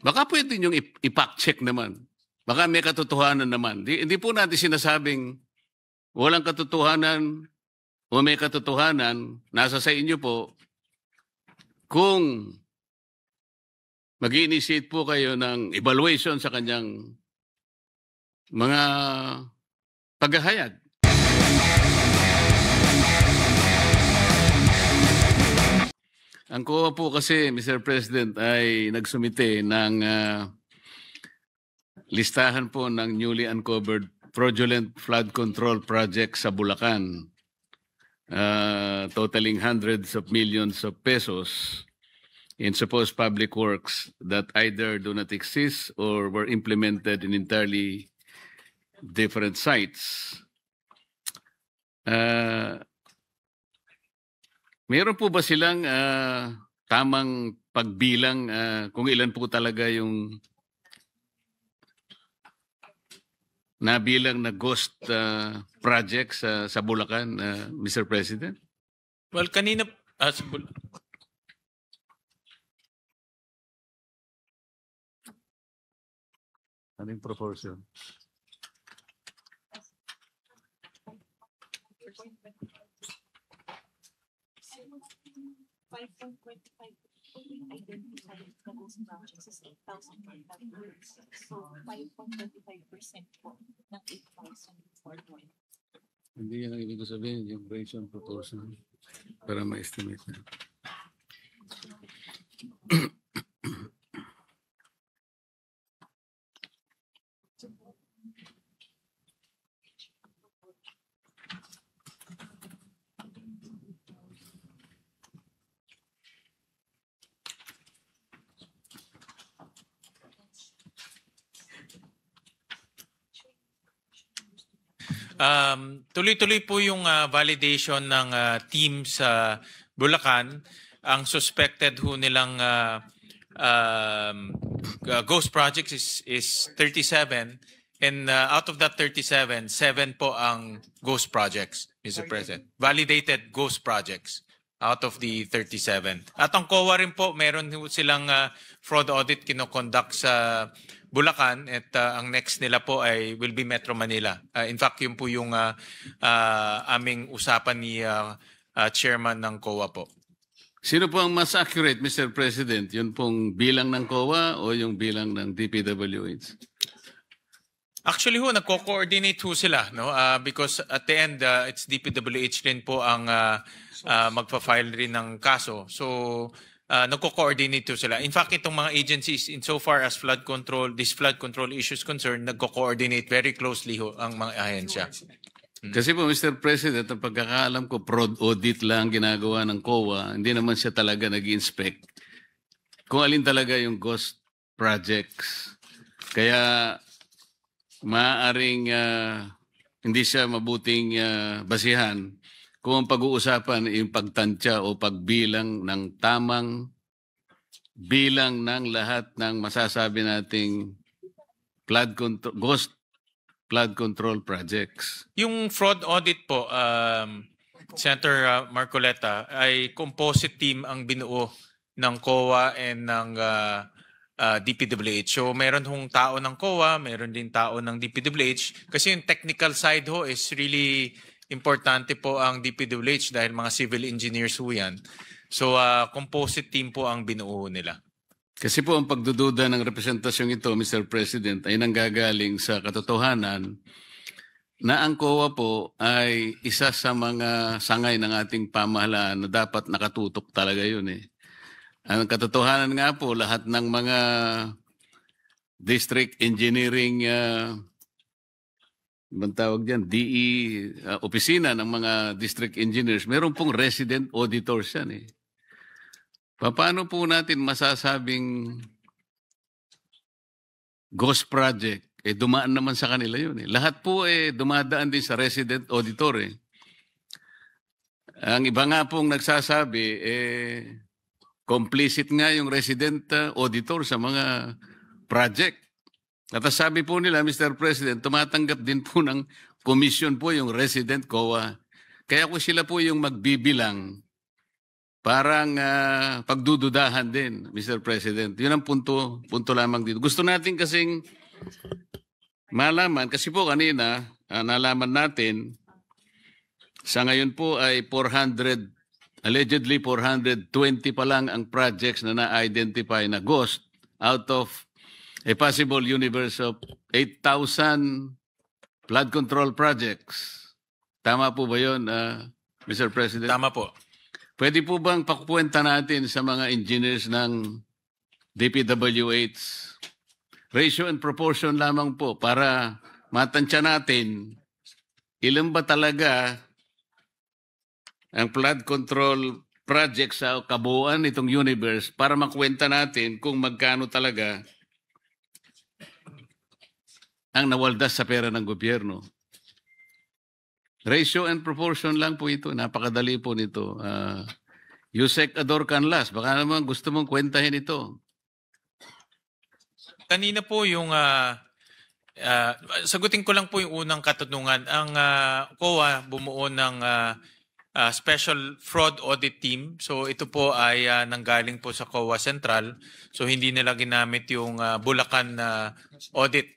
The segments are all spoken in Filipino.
Baka pwede niyong i-fact check naman. Baka may katotohanan naman. Hindi po natin sinasabing walang katotohanan o may katotohanan. Nasa sa inyo po kung mag-i-initiate po kayo ng evaluation sa kanyang mga paghahayag. Ang COA po kasi, Mr. President, ay nagsumite ng listahan po ng newly uncovered fraudulent flood control project sa Bulacan, totaling hundreds of millions of pesos in supposed public works that either do not exist or were implemented in entirely different sites. Meron po ba silang tamang pagbilang kung ilan po talaga yung nabilang na ghost projects sa Bulacan, Mr. President? Well, kanina anong proportion? Identified na ghost projects is 8,000 so 5.25% po ng 8,000 Hindi yan ang ibig sabihin, yung ratio proportion para ma-estimate na. Tuloy-tuloy po yung validation ng team sa Bulacan. Ang suspected ho nilang ghost projects is 37, and out of that 37, 7 po ang ghost projects, Mr. President. Validated ghost projects out of the 37. At ang COA rin po, meron silang fraud audit kinoconduct sa Bulacan, at ang next nila po ay will be Metro Manila. In fact, yun po yung aming usapan ni chairman ng COA po. Sino po ang mas accurate, Mr. President? Yun pong bilang ng COA o yung bilang ng DPWH? Actually ho, nagko-coordinate ho sila, no? Because at the end, it's DPWH rin po ang magpa-file rin ng kaso. So, nagko-coordinate ho sila. In fact, itong mga agencies, insofar as flood control, this flood control issues concerned, nagko-coordinate very closely ho ang mga ahensya. Kasi po, Mr. President, ang pagkakaalam ko, fraud audit lang ginagawa ng COA. Hindi naman siya talaga nag-inspect kung alin talaga yung ghost projects. Kaya maaaring hindi siya mabuting basihan kung ang pag-uusapan ay yung pagtansya o pagbilang ng tamang bilang ng lahat ng masasabi nating ghost flood control projects. Yung fraud audit po, Senator Marcoleta, ay composite team ang binuo ng COA and ng DPWH. So meron hong tao ng COA, meron din tao ng DPWH. Kasi yung technical side ho is really importante po ang DPWH dahil mga civil engineers ho yan. So composite team po ang binuo nila. Kasi po ang pagdududa ng representasyong ito, Mr. President, ay nanggagaling sa katotohanan na ang COA po ay isa sa mga sangay ng ating pamahalaan na dapat nakatutok talaga yun eh. Ang katotohanan nga po, lahat ng mga district engineering, ibang tawag dyan, DE, opisina ng mga district engineers, meron pong resident auditors yan eh. Paano po natin masasabing ghost project? Dumaan naman sa kanila yun eh. Lahat po dumadaan din sa resident auditor eh. Ang iba nga pong nagsasabi, complicit nga yung resident auditor sa mga project. At sabi po nila, Mr. President, tumatanggap din po ng commission po yung resident COA. Kaya kung sila po yung magbibilang parang pagdududahan din, Mr. President. Yun ang punto lamang dito. Gusto natin kasing malaman, kasi po kanina, nalaman natin, sa ngayon po ay allegedly 420 pa lang ang projects na na-identify na ghost out of a possible universe of 8,000 flood control projects. Tama po ba yun, Mr. President? Tama po. Pwede po bang pakukwenta natin sa mga engineers ng DPWH ratio and proportion lamang po para matansya natin ilan ba talaga ang flood control project sa kabuuan nitong universe para makwenta natin kung magkano talaga ang nawaldas sa pera ng gobyerno. Ratio and proportion lang po ito. Napakadali po nito. Yusek Ador Canlas, baka naman gusto mong kwentahin ito. Kanina po yung sagutin ko lang po yung unang katanungan. Ang COA bumuo ng Special Fraud Audit Team. So ito po ay nanggaling po sa COA Central. So hindi nila ginamit yung Bulacan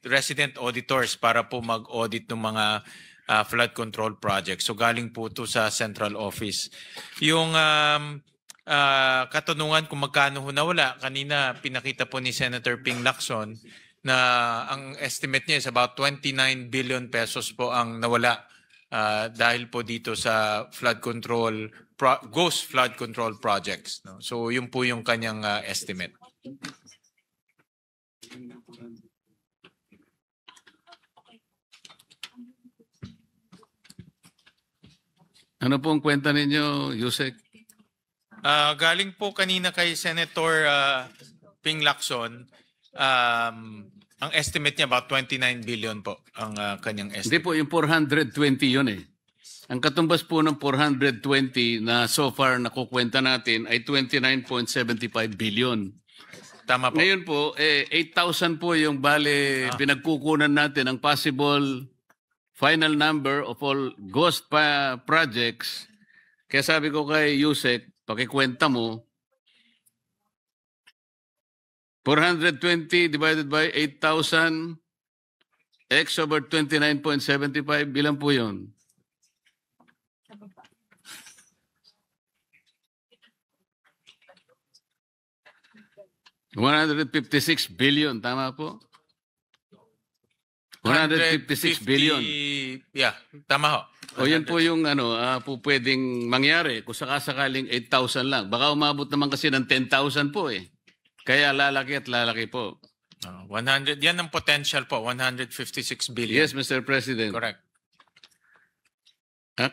resident auditors para po mag-audit ng mga flood control projects. So galing po ito sa central office. Yung katanungan kung magkano ho nawala, kanina pinakita po ni Senator Ping Lacson na ang estimate niya is about 29 billion pesos po ang nawala dahil po dito sa flood control, ghost flood control projects. No? So yun po yung kanyang estimate. Ano pong kwenta ninyo, Yusek? Galing po kanina kay Senator Ping Lacson, ang estimate niya about 29 billion po ang kanyang estimate. Hindi po, yung 420 yun eh. Ang katumbas po ng 420 na so far nakukwenta natin ay 29.75 billion. Tama po. Ngayon po, 8,000 po yung bale pinagkukunan natin ang possible final number of all ghost projects. Kaya sabi ko kay Yusek, pakikwenta mo, 420 divided by 8,000 x over 29.75, bilang po yun? $156 billion, tama po? 156 billion. Yeah, tama ho. O yan po yung po pwedeng mangyari kung sakasakaling 8,000 lang. Baka umabot naman kasi ng 10,000 po eh. Kaya lalaki at lalaki po. 100, yan ang potential po, 156 billion. Yes, Mr. President. Correct.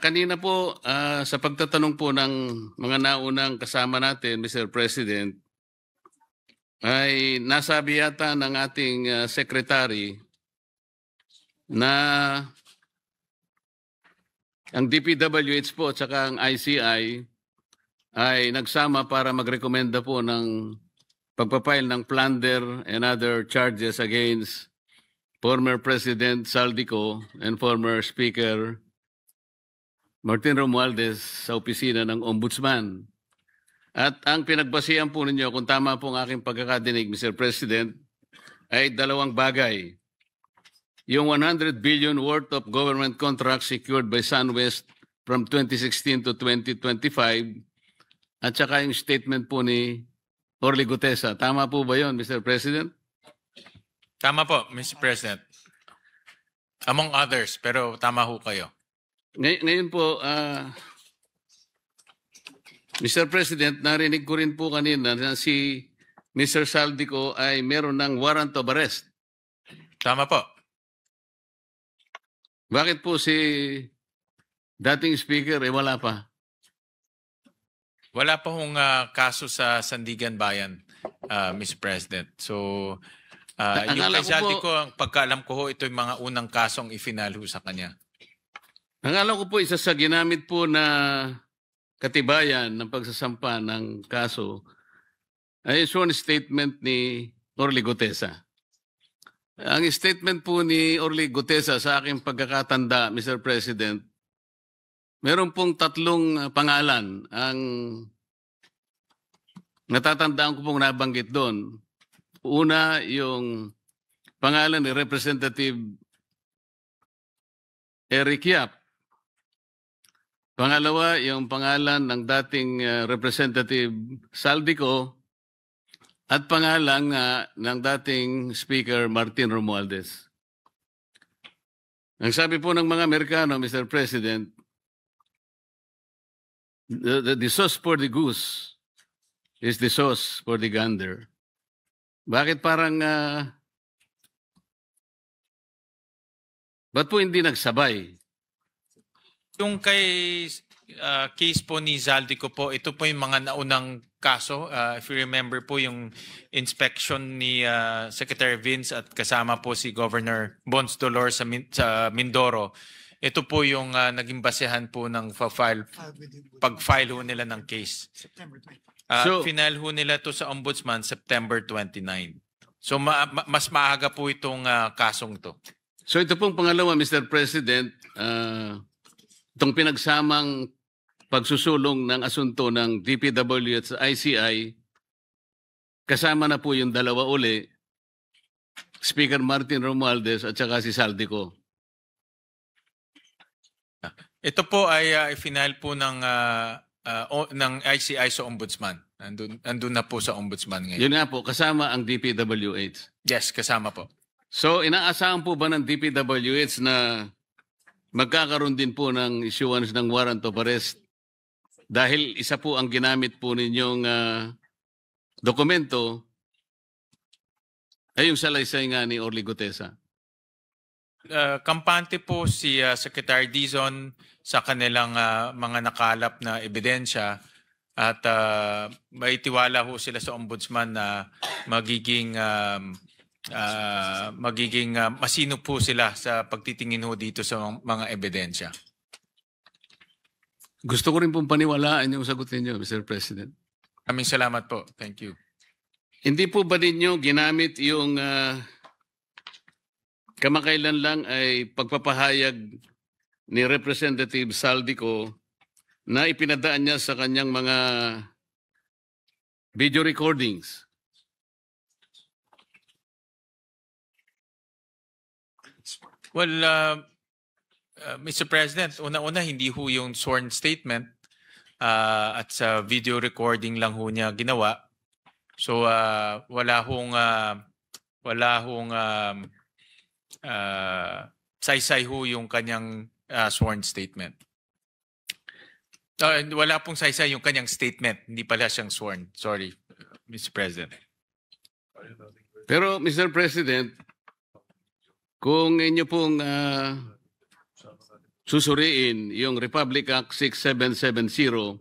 Kanina po, sa pagtatanong po ng mga naunang kasama natin, Mr. President, ay nasabi yata ng ating secretary na ang DPWH po at saka ang ICI ay nagsama para magrekomenda po ng pagpapile ng plunder and other charges against former President Saldico and former Speaker Martin Romualdez sa opisina ng Ombudsman. At ang pinagbasihan po ninyo, kung tama po ang aking pagkakadinig, Mr. President, ay dalawang bagay. Yung 100 billion worth of government contracts secured by SunWest from 2016 to 2025 at saka yung statement po ni Orly Gutesa. Tama po ba yun, Mr. President? Tama po, Mr. President. Among others, pero tama ho kayo. Ngayon po, Mr. President, narinig ko rin po kanina na si Mr. Saldico ay meron ng warrant of arrest. Tama po. Bakit po si dating speaker wala pa? Wala pa hong kaso sa Sandigan Bayan, Mr. President. So, yung kay Saldico, ang pagkaalam ko ho, ito yung mga unang kasong ifinal ho sa kanya. Ang alam ko po, isa sa ginamit po na katibayan ng pagsasampa ng kaso ay sworn statement ni Orly Gutesa. Ang statement po ni Orly Gutesa sa aking pagkakatanda, Mr. President, meron pong tatlong pangalan ang natatandaan ko pong nabanggit doon. Una, yung pangalan ni Representative Eric Yap. Pangalawa, yung pangalan ng dating Representative Saldico at pangalan ng dating Speaker Martin Romualdez. Ang sabi po ng mga Amerikano, Mr. President, the sauce for the goose is the sauce for the gander. Bakit parang, ba't po hindi nagsabay? Yung kay case po ni Zaldico po, ito po yung mga naunang kaso. If you remember po yung inspection ni Secretary Vince at kasama po si Governor Bons Dolor sa Mindoro. Ito po yung naging basehan po ng pag-file ho nila ng case. Final ho nila to sa Ombudsman September 29. So mas maaga po itong kasong to. So ito pong pangalawa, Mr. President, itong pinagsamang pagsusulong ng asunto ng DPW at ICI, kasama na po yung dalawa uli, Speaker Martin Romualdez at saka si Saldico. Ito po ay final po ng ICI sa Ombudsman. Andun na po sa Ombudsman ngayon. Yun nga po, kasama ang DPWH. Yes, kasama po. So inaasahan po ba ng DPWH na magkakaroon din po ng issuance ng warrant of arrest dahil isa po ang ginamit po ninyong dokumento ay yung salaysay nga ni Orly Gutesa? Kampante po si Secretary Dizon sa kanilang mga nakalap na ebidensya at maitiwala ho sila sa Ombudsman na magiging masino po sila sa pagtitingin ho dito sa mga ebidensya. Gusto ko rin pong paniwalaan yung sagot ninyo, Mr. President. Maraming salamat po. Thank you. Hindi po ba ninyo ginamit yung kamakailan lang ay pagpapahayag ni Representative Saldico na ipinadaan niya sa kanyang mga video recordings? Well, Mr. President, una-una hindi ho yung sworn statement at sa video recording lang ho niya ginawa. So wala hong saysay ho yung kanyang sworn statement. Wala pong saysay yung kanyang statement, hindi pala siyang sworn. Sorry, Mr. President. Pero Mr. President, kung inyo pong susuriin yung Republic Act 6770,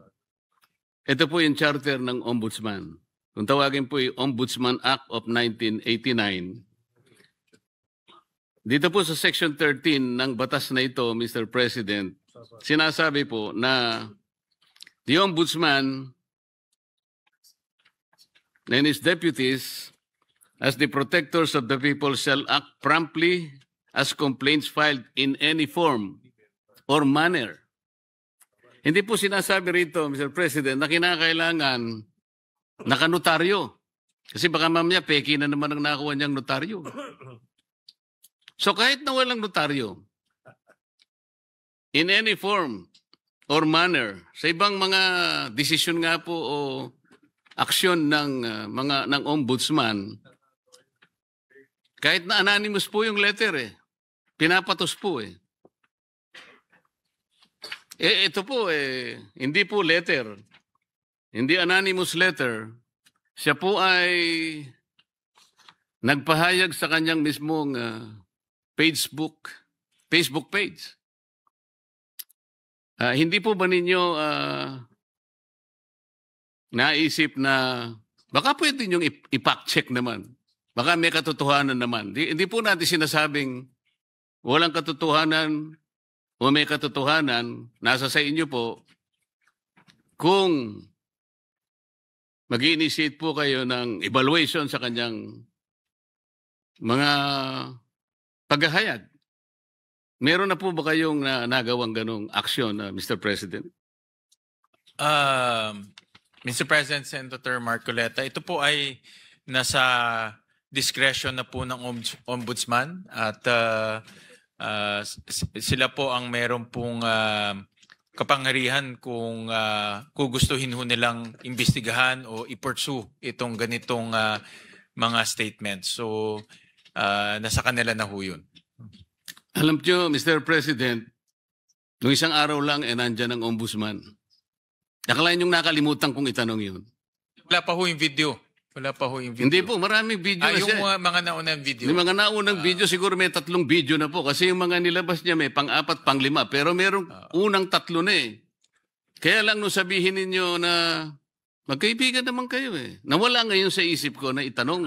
ito po yung charter ng Ombudsman. Kung tawagin po yung Ombudsman Act of 1989, dito po sa Section 13 ng batas na ito, Mr. President, sinasabi po na the Ombudsman and his deputies as the protectors of the people shall act promptly as complaints filed in any form or manner. Hindi po sinasabi rito, Mr. President, na kinakailangan nakanotaryo. Kasi baka mamaya peki na naman ang nakuha niyang notaryo. So kahit na walang notaryo, in any form or manner, sa ibang mga desisyon nga po o aksyon ng ng ombudsman, kahit na anonymous po yung letter pinapatos po ito po hindi po letter, hindi anonymous letter, siya po ay nagpahayag sa kanyang mismong Facebook page. Hindi po ba ninyo naisip na baka pwede niyong i-fact-check naman? Baka may katotohanan naman. Hindi po natin sinasabing walang katotohanan o may katotohanan. Nasa sa inyo po kung mag-i-initiate po kayo ng evaluation sa kanyang mga paghahayag. Meron na po ba kayong nagawang ganong aksyon, Mr. President? Mr. President, Senator Marcoleta, ito po ay nasa discretion na po ng ombudsman at sila po ang meron pong kapangyarihan kung gugustuhin ho nilang imbestigahan o i-pursue itong ganitong mga statements. So, nasa kanila na ho yun. Alam nyo, Mr. President, nung isang araw lang, nandyan ang ombudsman. Nakalain yung nakalimutan kong itanong yun. Wala pa ho yung video. Wala pa ho yung video. Hindi po, maraming video na yung siya. mga naunang video. Yung mga naunang video, siguro may 3 video na po. Kasi yung mga nilabas niya may pang-4, pang-5. Pero merong unang 3 na eh. Kaya lang nung sabihin ninyo na magkaibigan naman kayo eh. Nawala ngayon sa isip ko na itanong.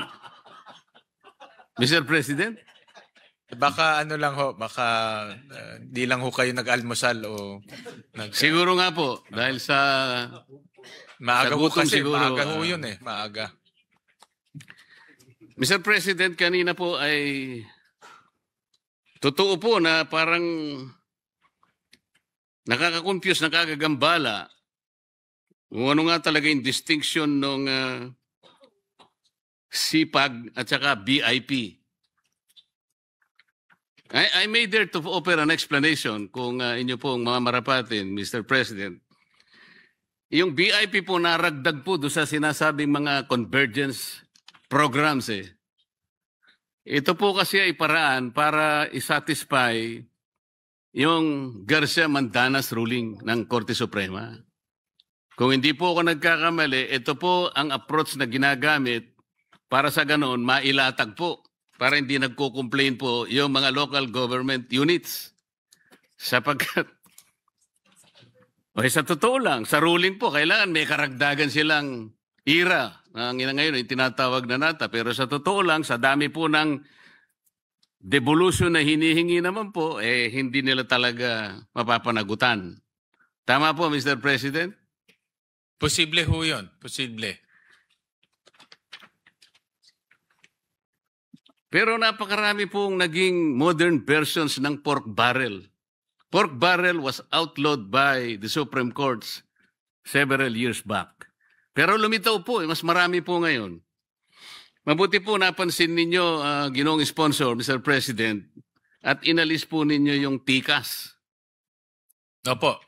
Mr. President? Baka ano lang ho, baka di lang ho kayo nag-almusal o Siguro nga po, dahil sa maaga sa ho gutom kasi, siguro, maaga ho yun eh, maaga. Mr. President, kanina po ay totoo po na parang nakaka-confuse, nakakagambala kung ano nga talaga yung distinction ng CPAG at saka BIP. I may dare to offer an explanation kung inyo pong mga marapatin, Mr. President. Yung BIP po naragdag po doon sa sinasabing mga convergence programs eh. Ito po kasi ay paraan para isatisfy yung Garcia-Mandanas ruling ng Korte Suprema. Kung hindi po ako nagkakamali, ito po ang approach na ginagamit para sa ganoon mailatag po. Para hindi nagko-complain po yung mga local government units. Sapagkat, sa totoo lang, sa ruling po, kailangan may karagdagan silang ira. Ang ngayon ay tinatawag na nata. Pero sa totoo lang, sa dami po ng devolution na hinihingi naman po, hindi nila talaga mapapanagutan. Tama po, Mr. President? Posible ho yun, posible. Pero napakarami pong naging modern versions ng pork barrel. Pork barrel was outlawed by the Supreme Court several years back. Pero lumitaw po, mas marami po ngayon. Mabuti po napansin ninyo, ginoong sponsor, Mr. President, at inalis po ninyo yung tikas. Opo,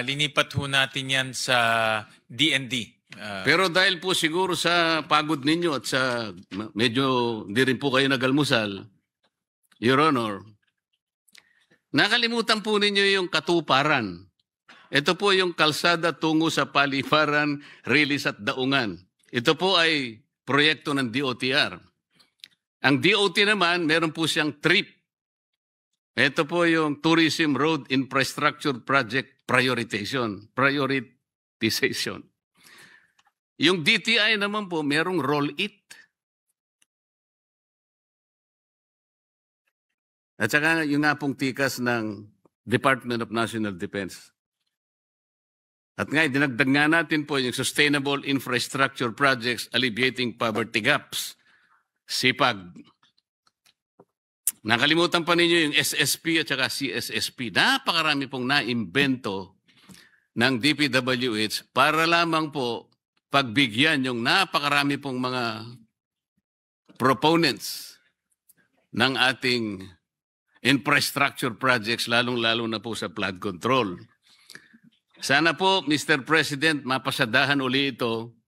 linipat ho natin yan sa DND. Pero dahil po siguro sa pagod ninyo at sa medyo hindi rin po kayo nagalmusal, Your Honor, nakalimutan po ninyo yung katuparan. Ito po yung kalsada tungo sa Paliparan, Rilis at Daungan. Ito po ay proyekto ng DOTR. Ang DOT naman, meron po siyang TRIP. Ito po yung Tourism Road Infrastructure Project Prioritization. Yung DTI naman po, merong roll-it. At saka yung nga pong tikas ng Department of National Defense. At nga, dinagdag nga natin po yung Sustainable Infrastructure Projects Alleviating Poverty Gaps, SIPAG. Nakalimutan pa ninyo yung SSP at saka CSSP. Napakarami pong naimbento ng DPWH para lamang po pagbigyan yung napakarami pong mga proponents ng ating infrastructure projects, lalong-lalo na po sa flood control. Sana po, Mr. President, mapasadahan uli ito.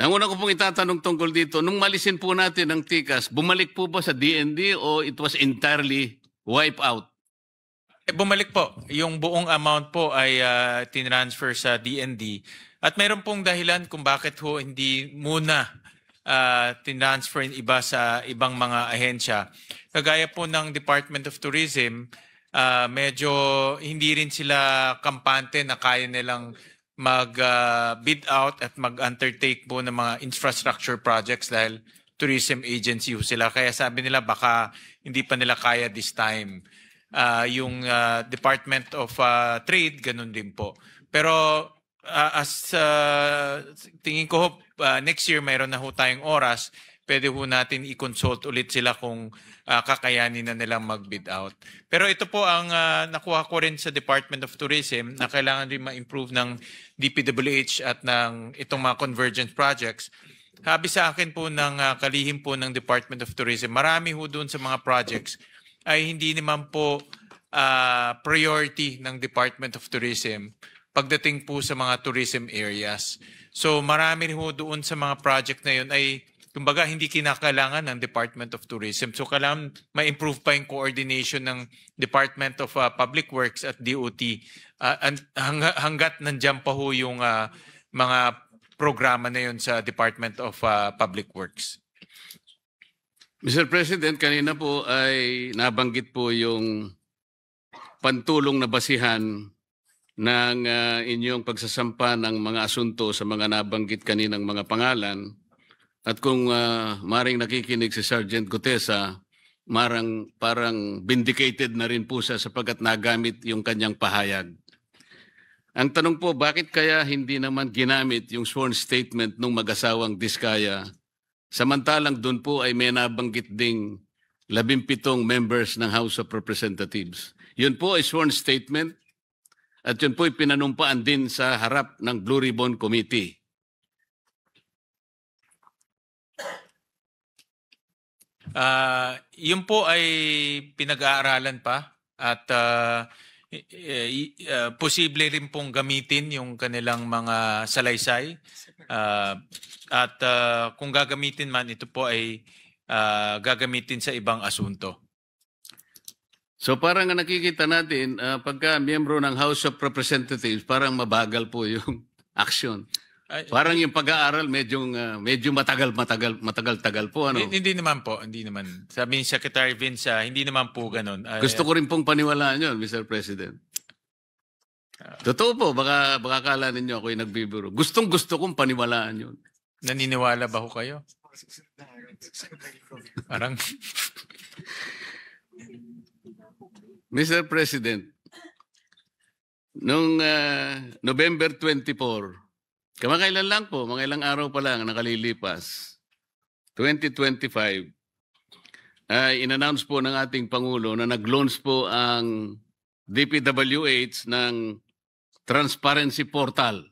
Ang una ko pong itatanong tungkol dito, nung malisin po natin ang tikas, bumalik po ba sa DND o it was entirely wipe out? Bumalik po. Yung buong amount po ay tinransfer sa DND. At mayroon pong dahilan kung bakit ho hindi muna tinransfer yung iba sa ibang mga ahensya. Kagaya po ng Department of Tourism, medyo hindi rin sila kampante na kaya nilang mag-bid out at mag-undertake po ng mga infrastructure projects dahil tourism agency ho sila. Kaya sabi nila baka hindi pa nila kaya this time. Yung Department of Trade, ganun din po. Pero tingin ko next year mayroon na ho tayong oras pwede ho natin i-consult ulit sila kung kakayanin na nilang mag-bid out. Pero ito po ang nakuha ko rin sa Department of Tourism na kailangan rin ma-improve ng DPWH at ng itong mga convergence projects. Sabi sa akin po ng kalihim po ng Department of Tourism, marami ho doon sa mga projects ay hindi naman po priority ng Department of Tourism pagdating po sa mga tourism areas. So marami ho doon sa mga project na yun ay kumbaga hindi kinakailangan ng Department of Tourism. So kailangan ma-improve pa yung coordination ng Department of Public Works at DOT hanggat nandiyan pa ho yung mga programa na yun sa Department of Public Works. Mr. President, kanina po ay nabanggit po yung pantulong na basihan ng inyong pagsasampa ng mga asunto sa mga nabanggit kaninang mga pangalan. At kung maring nakikinig si Sergeant Gutesa, parang vindicated na rin po siya sapagkat nagamit yung kanyang pahayag. Ang tanong po, bakit kaya hindi naman ginamit yung sworn statement ng mag-asawang Diskaya? Samantalang doon po ay may nabanggit ding 17 members ng House of Representatives. Yun po ay sworn statement at yun po ay pinanumpaan din sa harap ng Blue Ribbon Committee. Yun po ay pinag-aaralan pa at posible rin pong gamitin yung kanilang mga salaysay at kung gagamitin man ito po ay gagamitin sa ibang asunto. So parang nakikita natin pagka miyembro ng House of Representatives parang mabagal po yung action. Parang yung pag-aaral medyo matagal po ano. Hindi naman po, hindi naman. Sabi ni Secretary Vince, hindi naman po ganoon. Gusto ko rin pong paniwalaan 'yon, Mr. President. Totoo po, baka akala ninyo ako yung nagbibiro. Gustong-gusto kong paniwalaan 'yon. Naniniwala ba ho kayo? Parang Mr. President, noong November 24, kamakailan lang po, mga ilang araw pa lang nakalilipas, 2025, in-announce po ng ating Pangulo na nag-launch po ang DPWH ng Transparency Portal.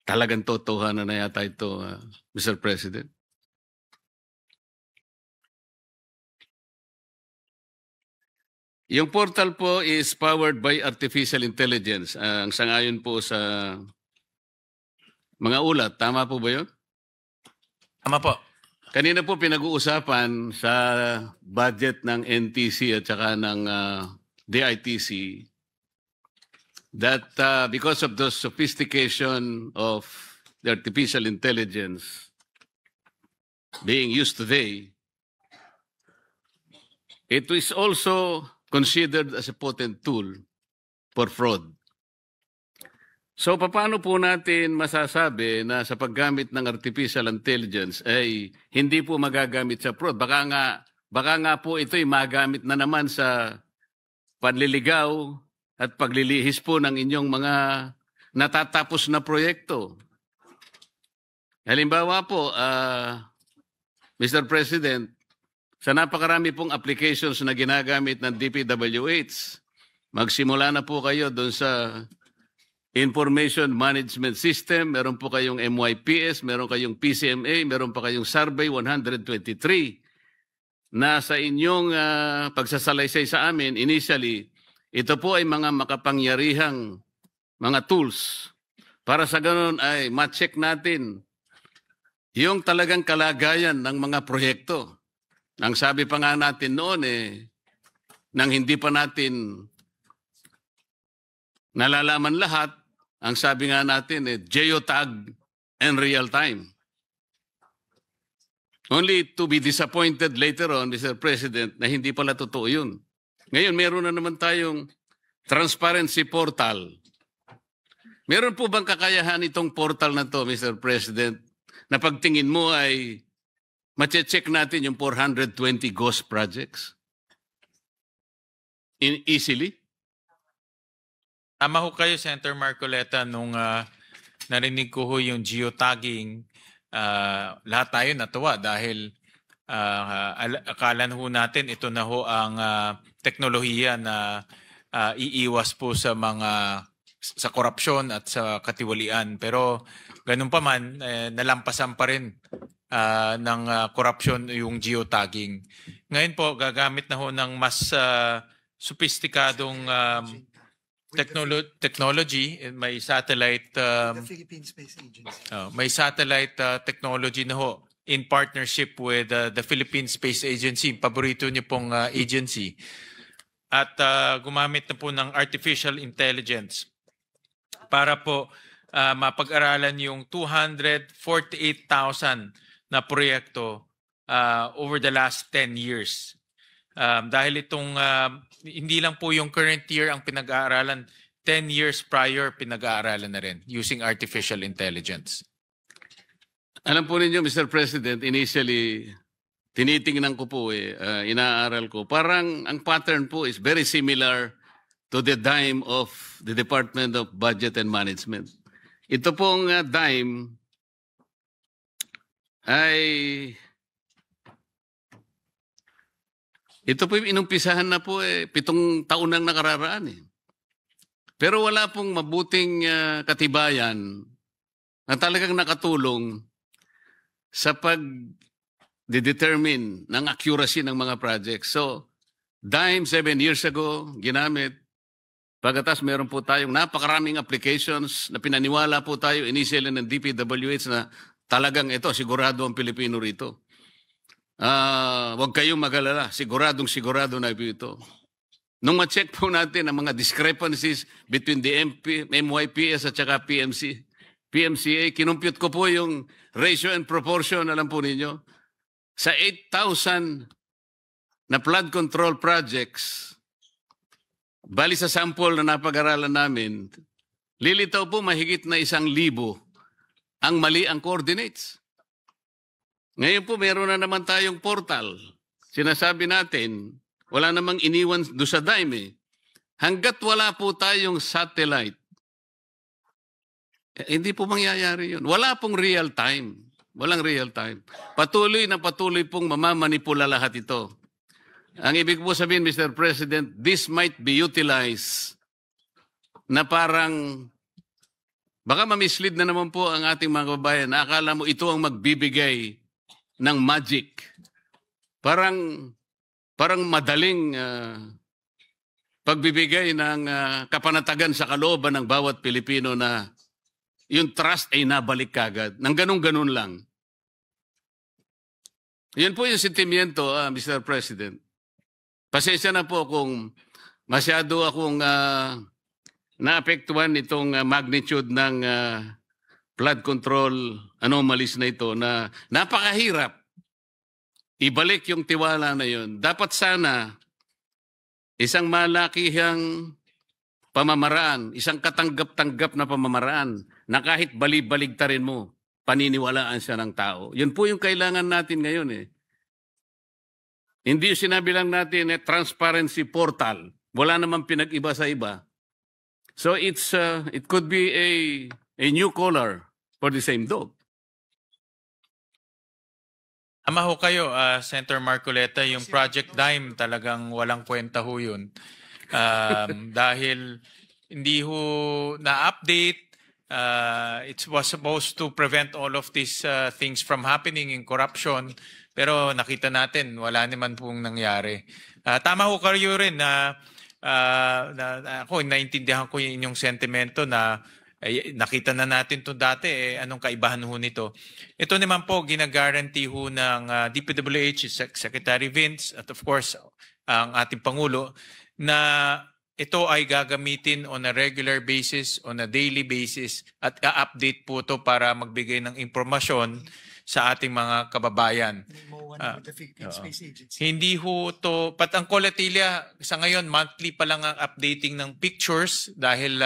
Talagang totohanan na yata ito, Mr. President. Yung portal po is powered by artificial intelligence. Ang sangayon po sa mga ulat, tama po ba yun? tama po. Kanina po pinag-uusapan sa budget ng NTC at saka ng DITC that because of the sophistication of the artificial intelligence being used today, it is also considered as a potent tool for fraud. So paano po natin masasabi na sa paggamit ng artificial intelligence ay hindi po magagamit sa fraud? Baka nga po ito'y magamit na naman sa panliligaw at paglilihis po ng inyong mga natatapos na proyekto. Halimbawa po, Mr. President, sa napakarami pong applications na ginagamit ng DPWH, magsimula na po kayo doon sa Information Management System, meron po kayong MYPS, meron kayong PCMA, meron pa kayong Survey 123 na sa inyong pagsasalaysay sa amin, initially, ito po ay mga makapangyarihang mga tools para sa ganun ay ma-check natin yung talagang kalagayan ng mga proyekto. Ang sabi pa nga natin noon nang hindi pa natin nalalaman lahat, ang sabi nga natin geotag and real time. Only to be disappointed later on, Mr. President, na hindi pala totoo yun. Ngayon, meron na naman tayong transparency portal. Meron po bang kakayahan itong portal na to, Mr. President, na pagtingin mo ay mache-check natin yung 420 ghost projects? Easily? Tama ho kayo, Senator Marcoleta, nung narinig ko ho yung geotagging lahat tayo natuwa dahil akala ho natin ito na ho ang teknolohiya na iiwas po sa korupsyon at sa katiwalian. Pero ganun pa man, nalampasan pa rin ng korupsyon yung geotagging. Ngayon po, gagamit na ho ng mas sophisticadong technology. May satellite The Philippine Space Agency. may satellite technology na ho in partnership with the Philippine Space Agency. Paborito niyo pong agency. At gumamit na po ng artificial intelligence para po mapag-aralan yung 248,000 na proyekto over the last 10 years. Dahil itong hindi lang po yung current year ang pinag-aaralan, 10 years prior pinag-aaralan na rin using artificial intelligence. Alam po ninyo, Mr. President, initially, tinitingnan ko po inaaral ko. Parang ang pattern po is very similar to the DIME of the Department of Budget and Management. Ito pong DIME ay... Ito po yung inumpisahan na po 7 taon nang nakararaan Pero wala pong mabuting katibayan na talagang nakatulong sa pag-determine ng accuracy ng mga projects. So, DIME 7 years ago, ginamit. Pagkatas meron po tayong napakaraming applications na pinaniwala po tayo initially ng DPWH na talagang ito, sigurado ang Pilipino rito. Huwag kayong magalala, sigurado na ito. Nung ma-check po natin ang mga discrepancies between the MYPS at saka PMCA, kinumpute ko po yung ratio and proportion, alam po ninyo, sa 8,000 na flood control projects, bali sa sample na napag-aralan namin, lilitaw po mahigit na 1,000 ang mali ang coordinates. Ngayon po, meron na naman tayong portal. Sinasabi natin, wala namang iniwan doon sa DIME. Hanggat wala po tayong satellite, hindi po mangyayari yun. Wala pong real time. Walang real time. Patuloy pong mamamanipula lahat ito. Ang ibig po sabihin, Mr. President, this might be utilized na parang, baka mamislead na naman po ang ating mga kababayan. Akala mo ito ang magbibigay ng magic. Parang madaling pagbibigay ng kapanatagan sa kalooban ng bawat Pilipino na yung trust ay nabalik kagad. Nang ganun-ganun lang. Yan po yung sentimiento, Mr. President. Pasensya na po kung masyado akong naapektuhan itong magnitude ng flood control anomalies na ito na napakahirap ibalik yung tiwala na yun. Dapat sana isang malakihang pamamaraan, isang katanggap-tanggap na pamamaraan na kahit bali-baligtarin mo, paniniwalaan siya ng tao. Yun po yung kailangan natin ngayon Hindi yung sinabi lang natin transparency portal. Wala namang pinag-iba sa iba. So it could be a new color for the same dog. Tama ho kayo, Senator Marcoleta, yung Project DIME talagang walang kwenta ho yun. Dahil hindi ho na-update, it was supposed to prevent all of these things from happening in corruption, pero nakita natin, wala naman pong nangyari. Tama ho kayo rin na ako, naintindihan ko yung inyong sentimento na nakita na natin to dati, anong kaibahan ho nito. Ito naman po, ginagaranti ho ng DPWH, Secretary Vince, at of course, ang ating Pangulo, na ito ay gagamitin on a regular basis, on a daily basis, at i-update po ito para magbigay ng impormasyon sa ating mga kababayan. Hindi ho to, ang Colatilia, sa ngayon, monthly pa lang ang updating ng pictures dahil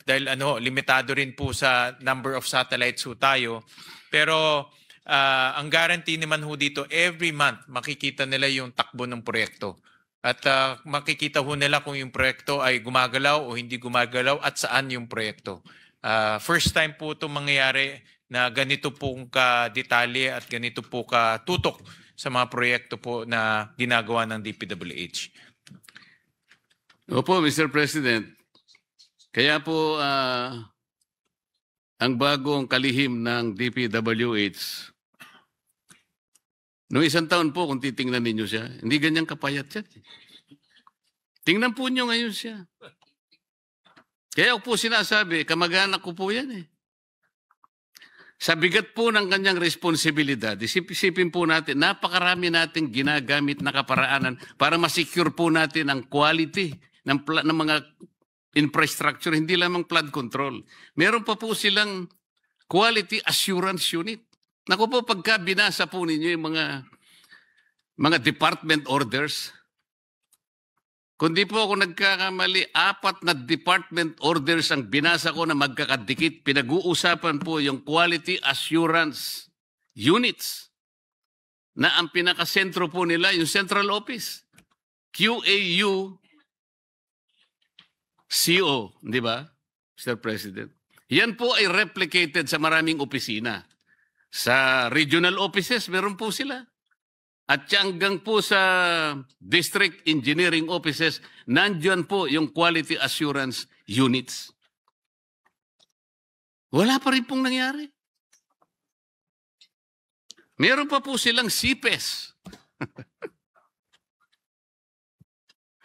dahil limitado rin po sa number of satellites ho tayo. Pero ang guarantee naman ho dito, every month makikita nila yung takbo ng proyekto. At makikita ho nila kung yung proyekto ay gumagalaw o hindi gumagalaw at saan yung proyekto. First time po ito mangyayari na ganito pong ka-detalye at ganito po ka-tutok sa mga proyekto po na ginagawa ng DPWH. Opo, Mr. President. Kaya po ang bagong kalihim ng DPWH, noong isang taon po kung titingnan ninyo siya, hindi ganyang kapayat siya. Tingnan po nyo ngayon siya. Kaya ako po sinasabi, kamag-anak ko po yan eh. Sa bigat po ng kanyang responsibilidad, isipin po natin, napakarami nating ginagamit na kaparaanan para masecure po natin ang quality ng mga infrastructure, hindi lamang flood control. Meron pa po silang quality assurance unit. Naku po, pagka binasa po ninyo yung mga department orders, kundi po ako nagkakamali, 4 na department orders ang binasa ko na magkakadikit. Pinag-uusapan po yung quality assurance units na ang pinakasentro po nila, yung central office. QAU CO, di ba, Mr. President? Yan po ay replicated sa maraming opisina. Sa regional offices, meron po sila. At hanggang po sa district engineering offices, nandiyan po yung quality assurance units. Wala pa rin pong nangyari. Meron pa po silang CPES.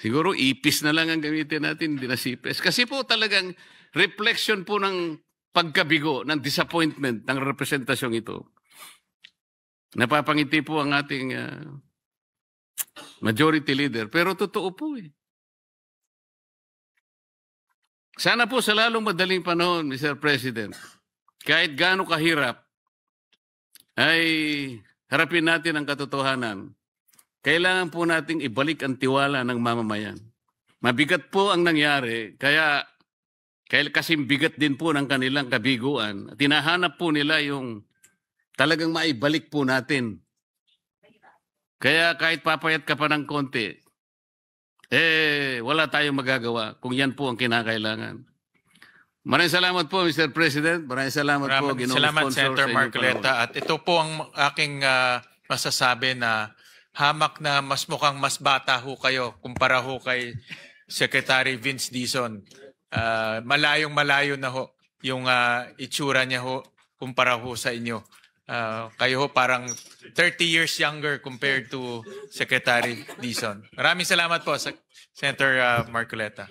Siguro IPIS na lang ang gamitin natin, hindi na CPES. Kasi po talagang reflection po ng pagkabigo, ng disappointment ng representasyong ito. Napapangiti po ang ating majority leader. Pero totoo po eh. Sana po sa lalong madaling panahon, Mr. President, kahit gaano kahirap, ay harapin natin ang katotohanan. Kailangan po nating ibalik ang tiwala ng mamamayan. Mabigat po ang nangyari, kaya kasing bigat din po ng kanilang kabiguan. Tinahanap po nila yung talagang maibalik po natin. Kaya kahit papayat ka pa ng konti, wala tayong magagawa kung yan po ang kinakailangan. Maraming salamat po, Mr. President. Maraming salamat po, Ginoong Salamat, Sponsor, Senator sa inyong Marcoleta. panahon. At ito po ang aking masasabi na hamak na mas mukhang mas bata ho kayo kumpara ho kay Secretary Vince Dizon. Malayong-malayo na ho yung itsura niya ho kumpara ho sa inyo. Kayo ho parang 30 years younger compared to Secretary Dizon. Maraming salamat po, Senator Marcoleta.